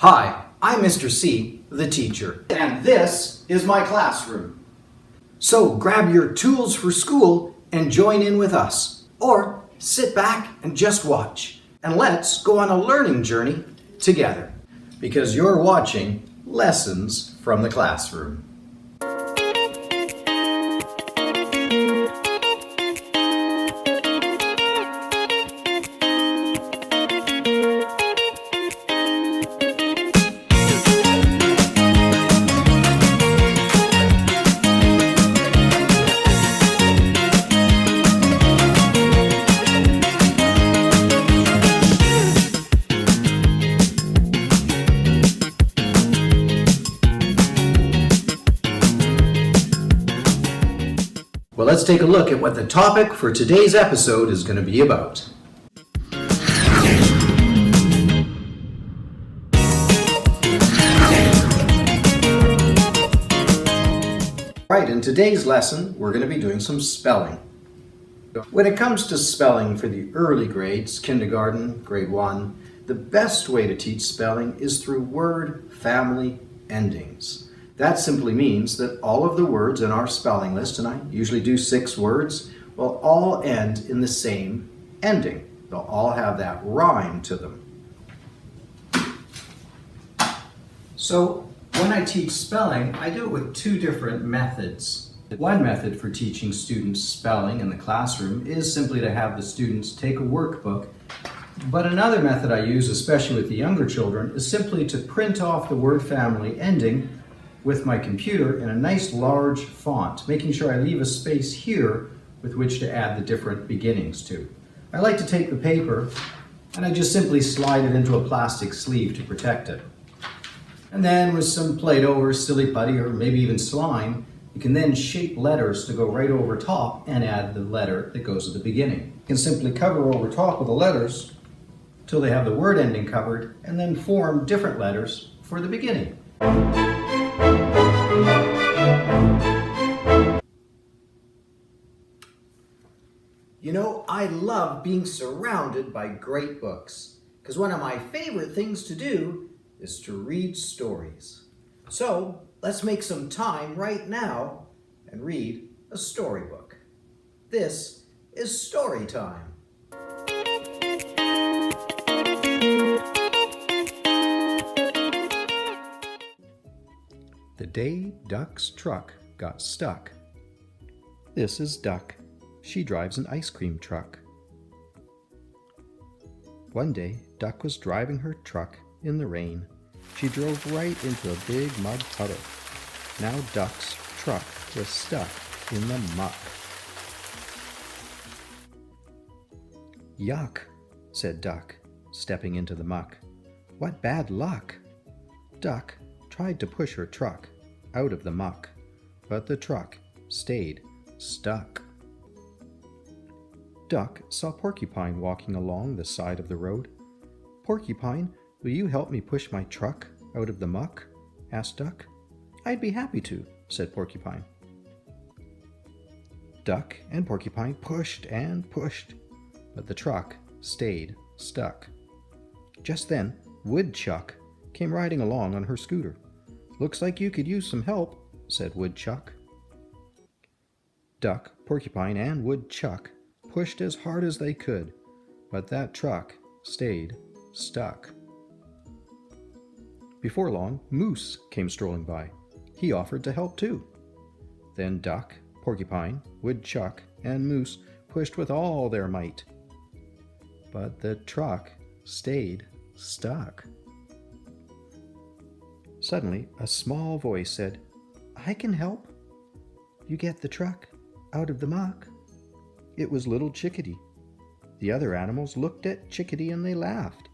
Hi, I'm Mr. C, the teacher, and this is my classroom. So grab your tools for school and join in with us. Or sit back and just watch. And let's go on a learning journey together. Because you're watching Lessons from the Classroom. Well, let's take a look at what the topic for today's episode is going to be about. Right, in today's lesson, we're going to be doing some spelling. When it comes to spelling for the early grades, kindergarten, grade 1, the best way to teach spelling is through word family endings. That simply means that all of the words in our spelling list, and I usually do 6 words, will all end in the same ending. They'll all have that rhyme to them. So when I teach spelling, I do it with 2 different methods. One method for teaching students spelling in the classroom is simply to have the students take a workbook. But another method I use, especially with the younger children, is simply to print off the word family ending with my computer in a nice large font, making sure I leave a space here with which to add the different beginnings to. I like to take the paper and I just simply slide it into a plastic sleeve to protect it. And then with some Play-Doh or silly putty or maybe even slime, you can then shape letters to go right over top and add the letter that goes at the beginning. You can simply cover over top of the letters till they have the word ending covered and then form different letters for the beginning. You know, I love being surrounded by great books, because one of my favorite things to do is to read stories. So let's make some time right now and read a storybook. This is story time. The day Duck's truck got stuck. This is Duck. She drives an ice cream truck. One day, Duck was driving her truck in the rain. She drove right into a big mud puddle. Now Duck's truck was stuck in the muck. Yuck, said Duck, stepping into the muck. What bad luck! Duck tried to push her truck out of the muck, but the truck stayed stuck. Duck saw Porcupine walking along the side of the road. Porcupine, will you help me push my truck out of the muck? Asked Duck. I'd be happy to, said Porcupine. Duck and Porcupine pushed and pushed, but the truck stayed stuck. Just then, Woodchuck came riding along on her scooter. Looks like you could use some help, said Woodchuck. Duck, Porcupine, and Woodchuck pushed as hard as they could, but that truck stayed stuck. Before long, Moose came strolling by. He offered to help too. Then Duck, Porcupine, Woodchuck, and Moose pushed with all their might, but the truck stayed stuck. Suddenly, a small voice said, I can help. You get the truck out of the muck. It was little Chickadee. The other animals looked at Chickadee and they laughed.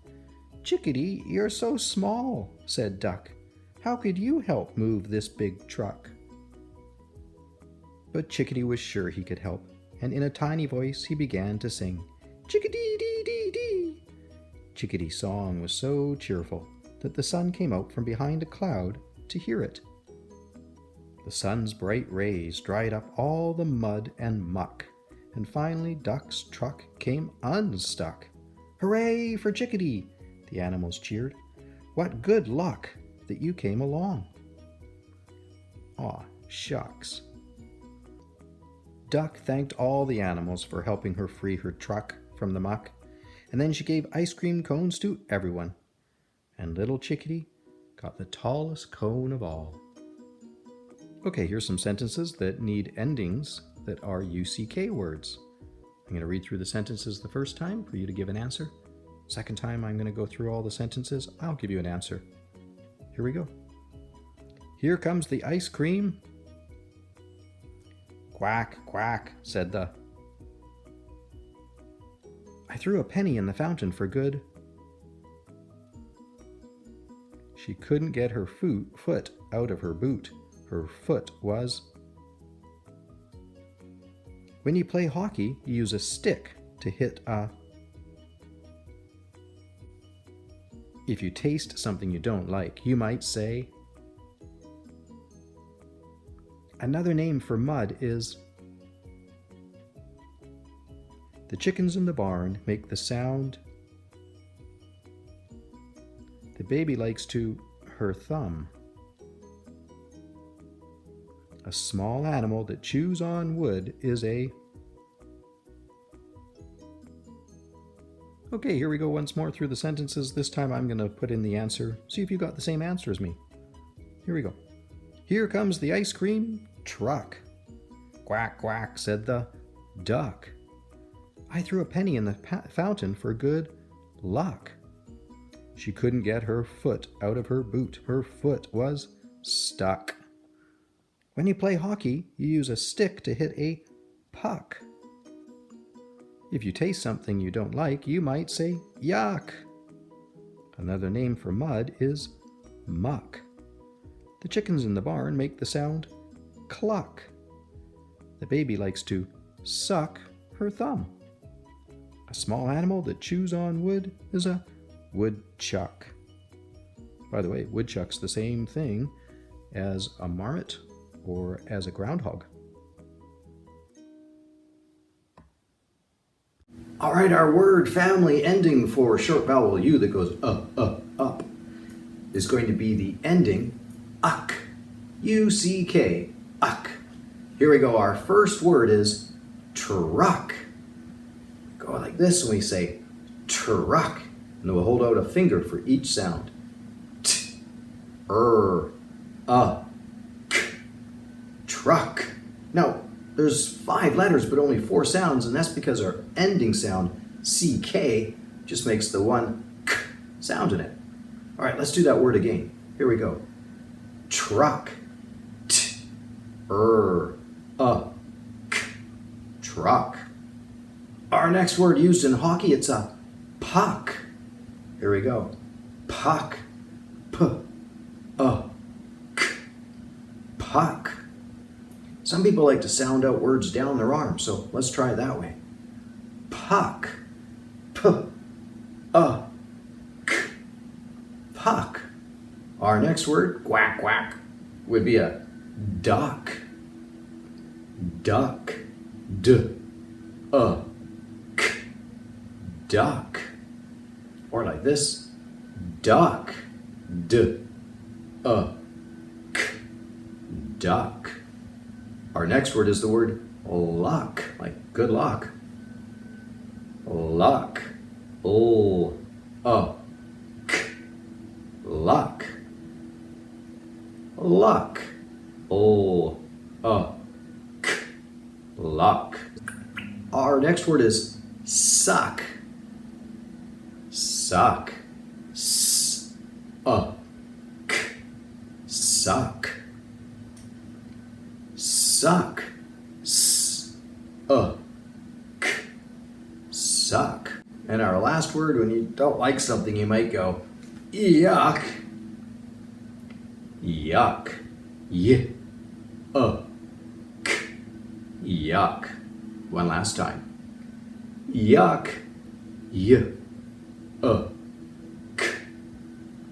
Chickadee, you're so small, said Duck. How could you help move this big truck? But Chickadee was sure he could help, and in a tiny voice he began to sing, Chickadee-dee-dee-dee. Chickadee's song was so cheerful that the sun came out from behind a cloud to hear it. The sun's bright rays dried up all the mud and muck, and finally Duck's truck came unstuck. Hooray for Chickadee! The animals cheered. What good luck that you came along. Aw, shucks. Duck thanked all the animals for helping her free her truck from the muck, and then she gave ice cream cones to everyone. And little Chickadee got the tallest cone of all. Okay, here's some sentences that need endings that are UCK words. I'm going to read through the sentences the first time for you to give an answer. Second time, I'm going to go through all the sentences. I'll give you an answer. Here we go. Here comes the ice cream. Quack, quack, said the. I threw a penny in the fountain for good. She couldn't get her foot out of her boot. Her foot was. When you play hockey, you use a stick to hit a. If you taste something you don't like, you might say. Another name for mud is. The chickens in the barn make the sound. The baby likes to her thumb. A small animal that chews on wood is a. Okay, here we go once more through the sentences. This time I'm going to put in the answer. See if you got the same answer as me. Here we go. Here comes the ice cream truck. Quack, quack, said the duck. I threw a penny in the fountain for good luck. She couldn't get her foot out of her boot. Her foot was stuck. When you play hockey, you use a stick to hit a puck. If you taste something you don't like, you might say yuck. Another name for mud is muck. The chickens in the barn make the sound cluck. The baby likes to suck her thumb. A small animal that chews on wood is a woodchuck. By the way, woodchuck's the same thing as a marmot or as a groundhog. All right, our word family ending for short vowel U that goes up is going to be the ending uck. U-C-K, uck. Here we go. Our first word is truck. Go like this when we say truck. And then we'll hold out a finger for each sound. T, k, truck. Now, there's 5 letters, but only 4 sounds, and that's because our ending sound, CK, just makes the one k sound in it. All right, let's do that word again. Here we go. Truck. T, k, truck. Our next word used in hockey, it's a puck. Here we go. Puck. K, puck. Some people like to sound out words down their arm, so let's try it that way. Puck. K, puck. Our next word, quack, quack, would be a duck. Duck. K, duck. Or like this, duck. K, duck. Our next word is the word luck, like good luck. Luck. K, luck. Luck. K, luck. Our next word is suck. Suck. K, suck. Suck. K, suck. And our last word, when you don't like something, you might go yuck. Yuck. K, yuck. One last time. Yuck. K,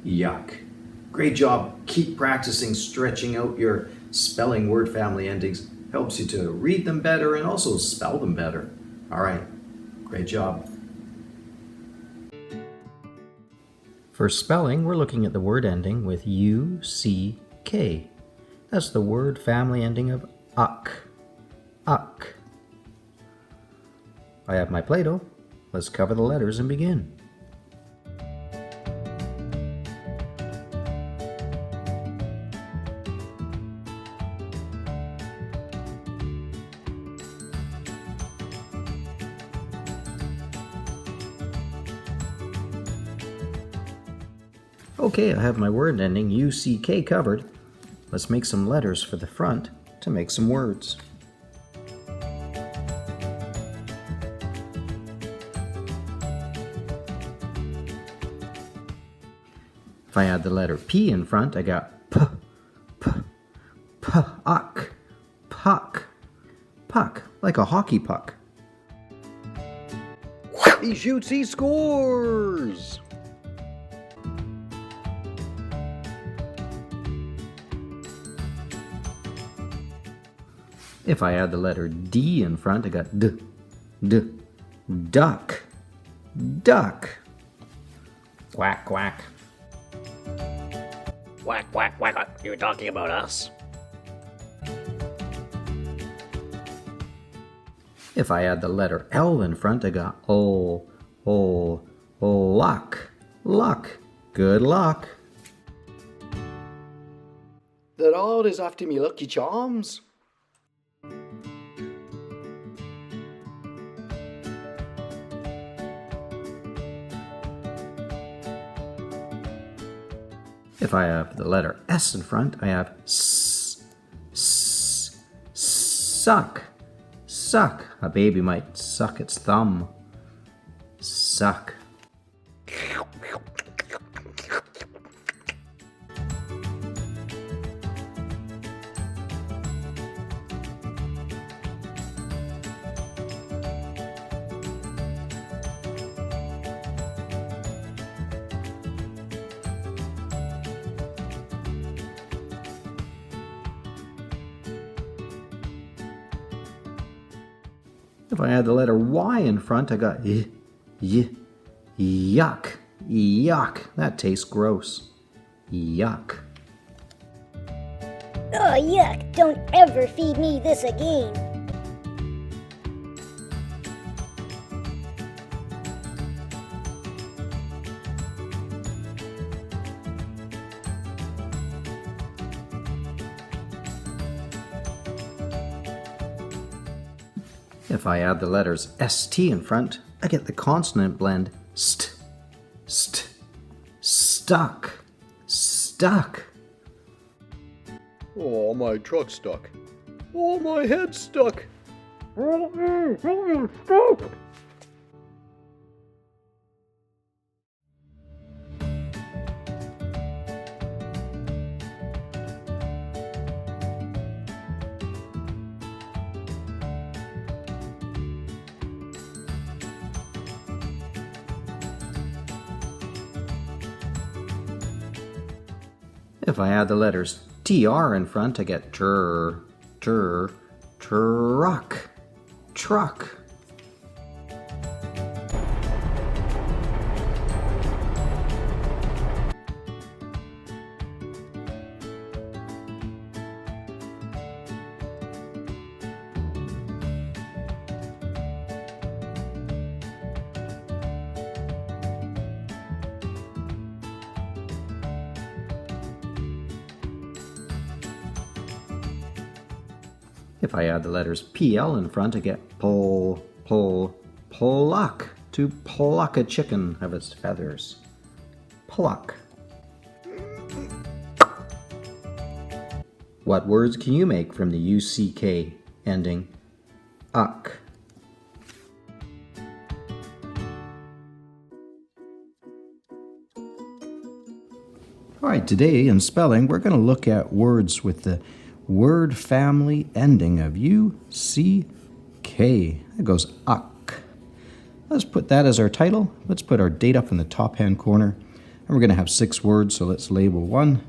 yuck. Great job. Keep practicing stretching out your spelling word family endings. Helps you to read them better and also spell them better. All right. Great job. For spelling, we're looking at the word ending with U-C-K. That's the word family ending of uck. Uck. I have my Play-Doh. Let's cover the letters and begin. Okay, I have my word ending U-C-K covered. Let's make some letters for the front to make some words. If I add the letter P in front, I got P, P, P-uck, puck, puck, like a hockey puck. He shoots, he scores! If I add the letter D in front, I got D, D, duck, duck. Quack, quack. Quack, quack, quack. You're talking about us? If I add the letter L in front, I got luck, luck, good luck. The Lord is after me lucky charms. If I have the letter S in front, I have suck, suck. A baby might suck its thumb. Suck. If I add the letter Y in front, I got yuck, yuck. That tastes gross. Yuck. Oh, yuck! Don't ever feed me this again! If I add the letters ST in front, I get the consonant blend stuck, stuck. Oh, my truck's stuck. Oh, my head's stuck. If I add the letters TR in front, I get truck, truck. If I add the letters PL in front, I get pluck, to pluck a chicken of its feathers. Pluck. What words can you make from the UCK ending uck? All right, today in spelling, we're going to look at words with the word family ending of U-C-K. That goes uck. Let's put that as our title. Let's put our date up in the top-hand corner. And we're going to have 6 words, so let's label 1,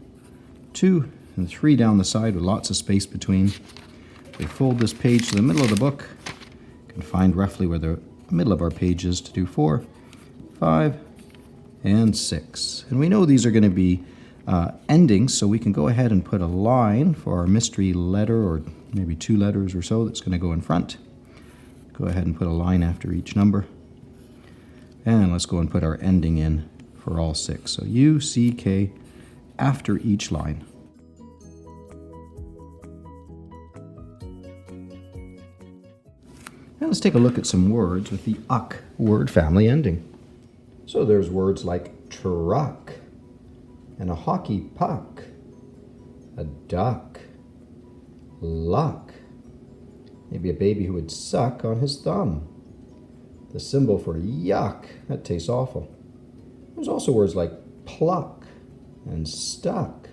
2, and 3 down the side with lots of space between. If we fold this page to the middle of the book, you can find roughly where the middle of our page is to do 4, 5, and 6. And we know these are going to be endings, so we can go ahead and put a line for our mystery letter, or maybe 2 letters or so, that's going to go in front. Go ahead and put a line after each number. And let's go and put our ending in for all 6. So U-C-K after each line. Now let's take a look at some words with the uck word family ending. So there's words like truck, and a hockey puck, a duck, luck, maybe a baby who would suck on his thumb, the symbol for yuck, that tastes awful. There's also words like pluck and stuck.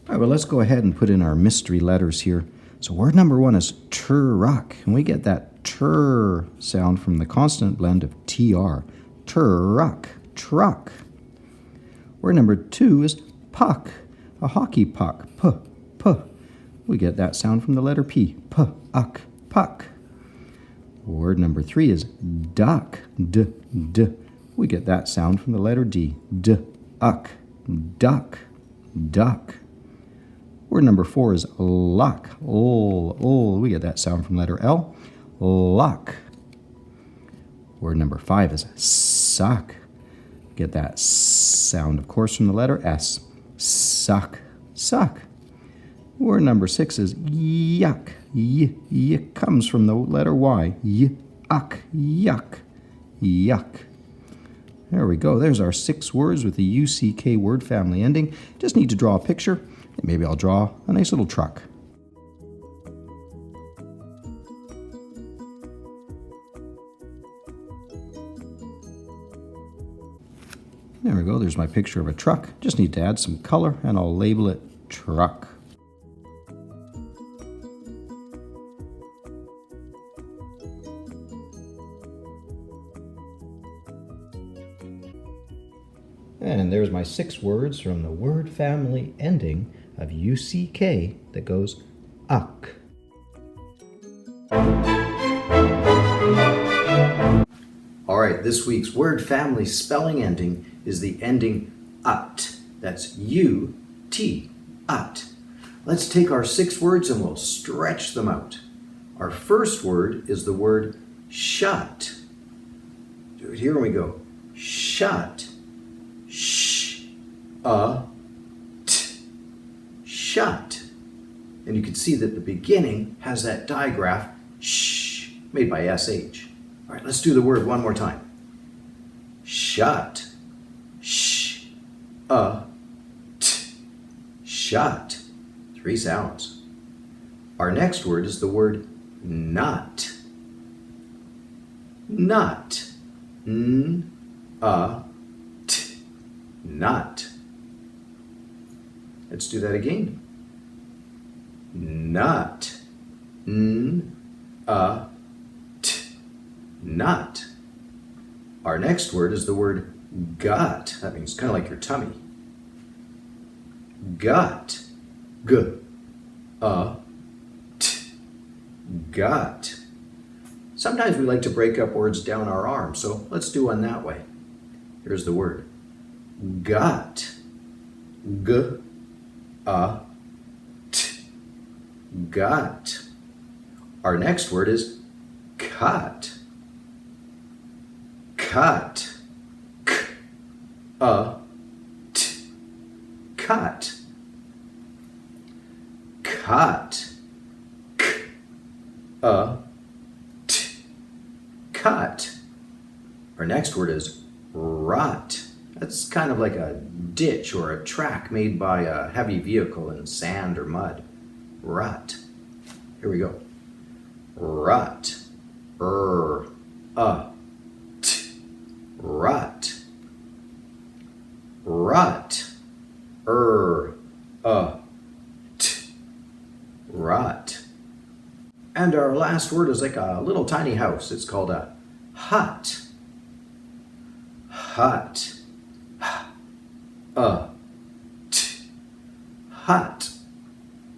All right, well, let's go ahead and put in our mystery letters here. So word number 1 is truck, and we get that tur sound from the consonant blend of tr. Truck, truck. Word number 2 is puck, a hockey puck, p. We get that sound from the letter P, p-uck, puck. Word number 3 is duck, d. We get that sound from the letter D, d-uck, duck, duck. Word number 4 is luck, l. We get that sound from the letter L, luck. Word number 5 is suck. Get that sound, of course, from the letter S. Suck, suck. Word number 6 is yuck. Y comes from the letter Y. Yuck, yuck, yuck. There we go. There's our 6 words with the UCK word family ending. Just need to draw a picture. And maybe I'll draw a nice little truck. There we go, there's my picture of a truck. Just need to add some color and I'll label it truck. And there's my 6 words from the word family ending of UCK that goes uck. All right, this week's word family spelling ending is the ending ut. That's U-T, ut. Let's take our 6 words and we'll stretch them out. Our first word is the word shut. Here we go. Shut. Sh, t, shut. And you can see that the beginning has that digraph sh, made by sh. All right, let's do the word one more time. Shut. Sh, t, shut. 3 sounds. Our next word is the word nut. Nut. N, t, nut. Let's do that again. Nut. N, t, nut. Our next word is the word gut. That means kind of like your tummy. Gut. G, t, gut. Sometimes we like to break up words down our arm, so let's do one that way. Here's the word. Gut. G, t, gut. Our next word is cut. Cut. K, t, cut. Cut. K, t, cut. Our next word is rut. That's kind of like a ditch or a track made by a heavy vehicle in sand or mud. Rut. Here we go. Rut. T. Rut. Rut. T. Rut. And our last word is like a little tiny house. It's called a hut. Hut. T. Hut.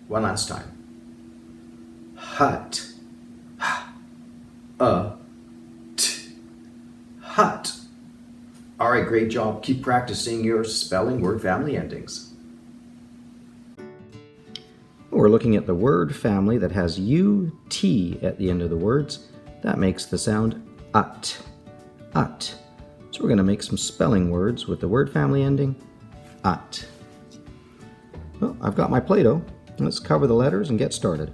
One last time. Hut. T. Hut. All right, great job. Keep practicing your spelling word family endings. We're looking at the word family that has U-T at the end of the words. That makes the sound ut, ut. So we're going to make some spelling words with the word family ending ut. Well, I've got my Play-Doh. Let's cover the letters and get started.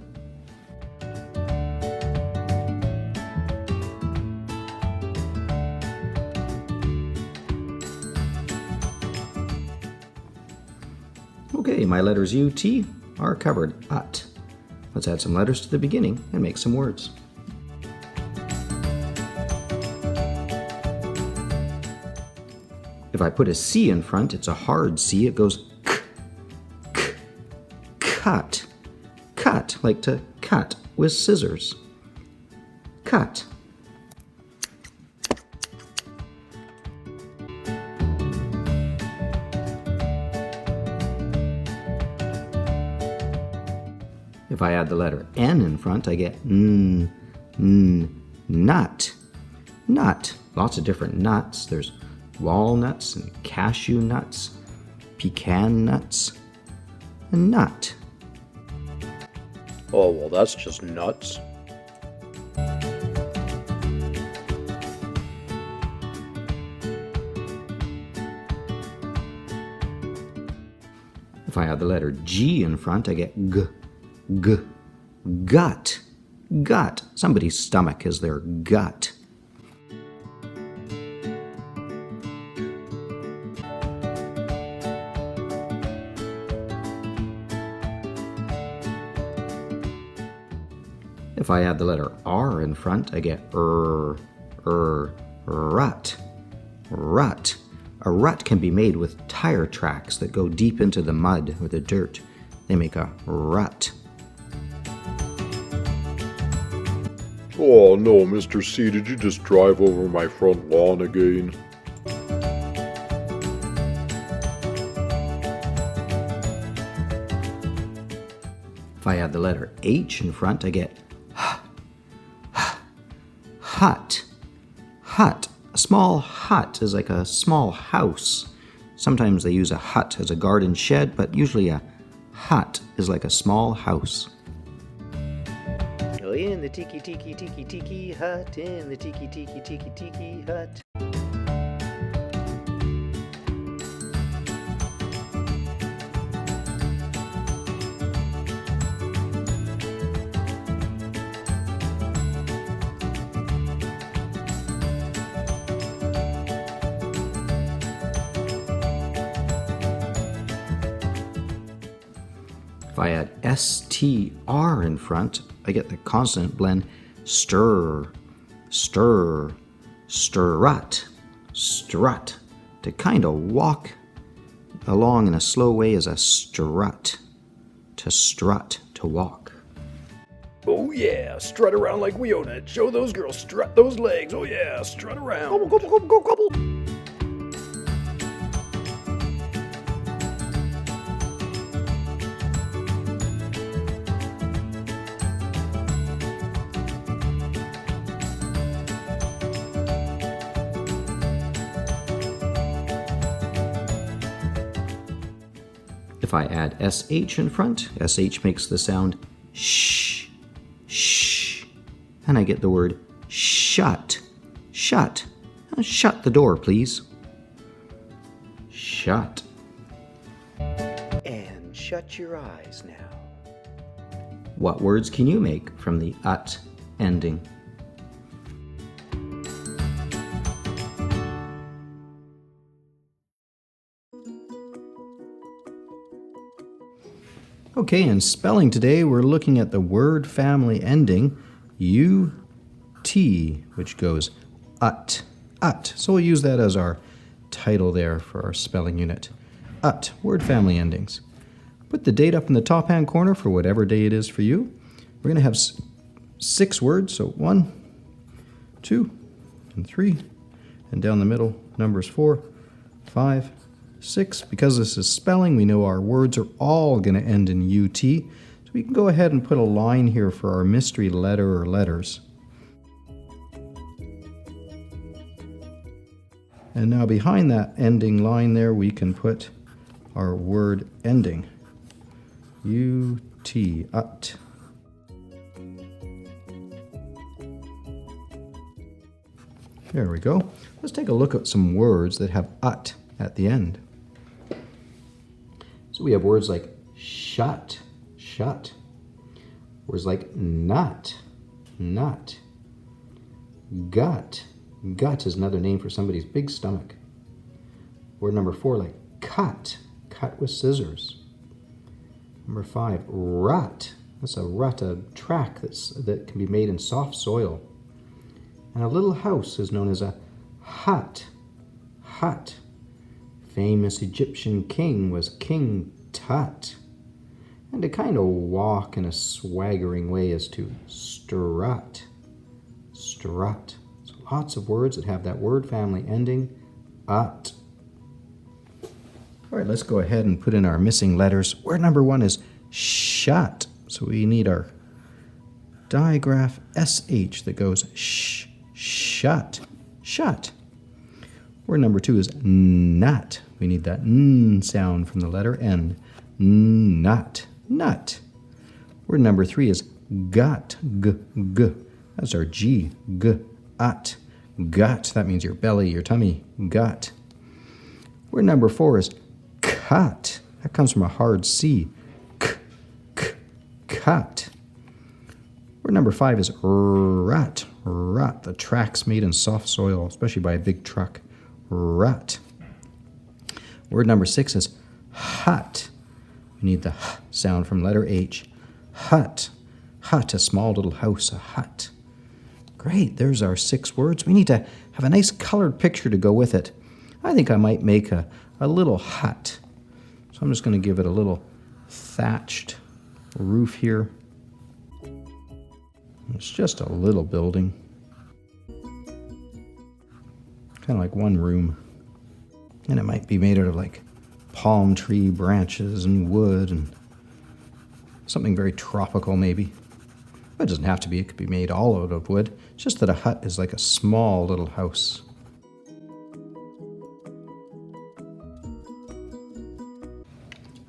Okay, my letters U, T are covered, ut. Let's add some letters to the beginning and make some words. If I put a C in front, it's a hard C. It goes k, k, cut, cut, like to cut with scissors. Cut. If I add the letter N in front, I get nut. Nut. Lots of different nuts. There's walnuts and cashew nuts, pecan nuts, and nut. Oh, well, that's just nuts. If I add the letter G in front, I get g, gut, gut. Somebody's stomach is their gut. If I add the letter R in front, I get rut, rut. A rut can be made with tire tracks that go deep into the mud or the dirt. They make a rut. Oh no, Mr. C, did you just drive over my front lawn again? If I add the letter H in front, I get hut. Hut. A small hut is like a small house. Sometimes they use a hut as a garden shed, but usually a hut is like a small house. Oh, in the tiki tiki tiki tiki hut, in the tiki tiki tiki tiki hut. If I add STR in front, I get the consonant blend stir, stir, strut, strut. To kind of walk along in a slow way is a strut. To strut, to walk. Oh yeah, strut around like we own it. Show those girls, strut those legs. Oh yeah, strut around. Gobble, gobble, gobble, gobble, gobble. If I add SH in front, SH makes the sound shh, shh, and I get the word shut, shut. Shut the door, please. Shut. And shut your eyes now. What words can you make from the ut ending? Okay, in spelling today, we're looking at the word family ending UT, which goes ut, ut. So we'll use that as our title there for our spelling unit. Ut, word family endings. Put the date up in the top hand corner for whatever day it is for you. We're going to have 6 words, so 1, 2, and 3, and down the middle, numbers 4, 5, 6. Because this is spelling, we know our words are all going to end in UT. So we can go ahead and put a line here for our mystery letter or letters. And now behind that ending line there, we can put our word ending. U-T, ut. There we go. Let's take a look at some words that have ut at the end. So we have words like shut, shut. Words like nut, nut. Gut, gut is another name for somebody's big stomach. Word number 4, like cut, cut with scissors. Number 5, rut. That's a rut, a track that can be made in soft soil. And a little house is known as a hut, hut. Famous Egyptian king was King Tut. And to kind of walk in a swaggering way is to strut, strut. So lots of words that have that word family ending ut. All right, let's go ahead and put in our missing letters. Word number 1 is shut. So we need our digraph SH that goes shh, shut, shut. Word number 2 is nut. We need that N sound from the letter N. Nut, nut. Word number 3 is gut, g, g. That's our G, g, ut. Gut, that means your belly, your tummy, gut. Word number 4 is cut. That comes from a hard C. K, k, cut. Word number 5 is rut, rut. The tracks made in soft soil, especially by a big truck. Rut. Word number 6 is hut. We need the H sound from letter H. Hut. Hut, a small little house, a hut. Great, there's our 6 words. We need to have a nice colored picture to go with it. I think I might make a little hut. So I'm just going to give it a little thatched roof here. It's just a little building. Kind of like one room. And it might be made out of like palm tree branches and wood and something very tropical maybe. But it doesn't have to be. It could be made all out of wood. It's just that a hut is like a small little house.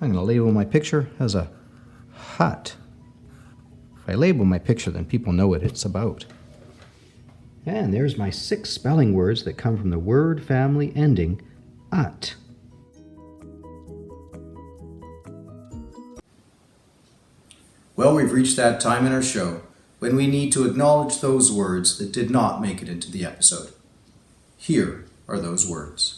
I'm going to label my picture as a hut. If I label my picture, then people know what it's about. And there's my 6 spelling words that come from the word family ending ut. Well, we've reached that time in our show when we need to acknowledge those words that did not make it into the episode. Here are those words.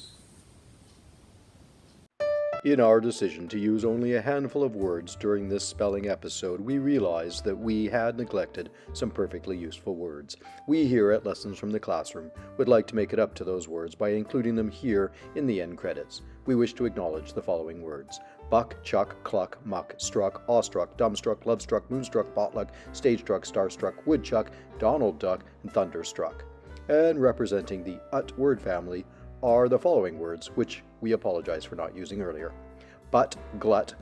In our decision to use only a handful of words during this spelling episode, we realized that we had neglected some perfectly useful words. We here at Lessons from the Classroom would like to make it up to those words by including them here in the end credits. We wish to acknowledge the following words: buck, chuck, cluck, muck, struck, awestruck, dumbstruck, lovestruck, moonstruck, potluck, stage struck, starstruck, woodchuck, Donald duck, and thunderstruck. And representing the ut word family are the following words, which we apologize for not using earlier. Butt, glut,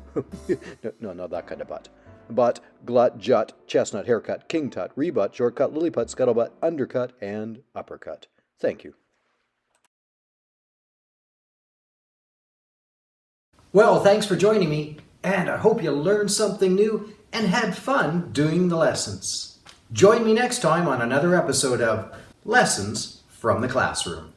no, not that kind of butt. Butt, glut, jut, chestnut, haircut, king tut, rebut, shortcut, lilliput, scuttlebutt, undercut, and uppercut. Thank you. Well, thanks for joining me, and I hope you learned something new and had fun doing the lessons. Join me next time on another episode of Lessons from the Classroom.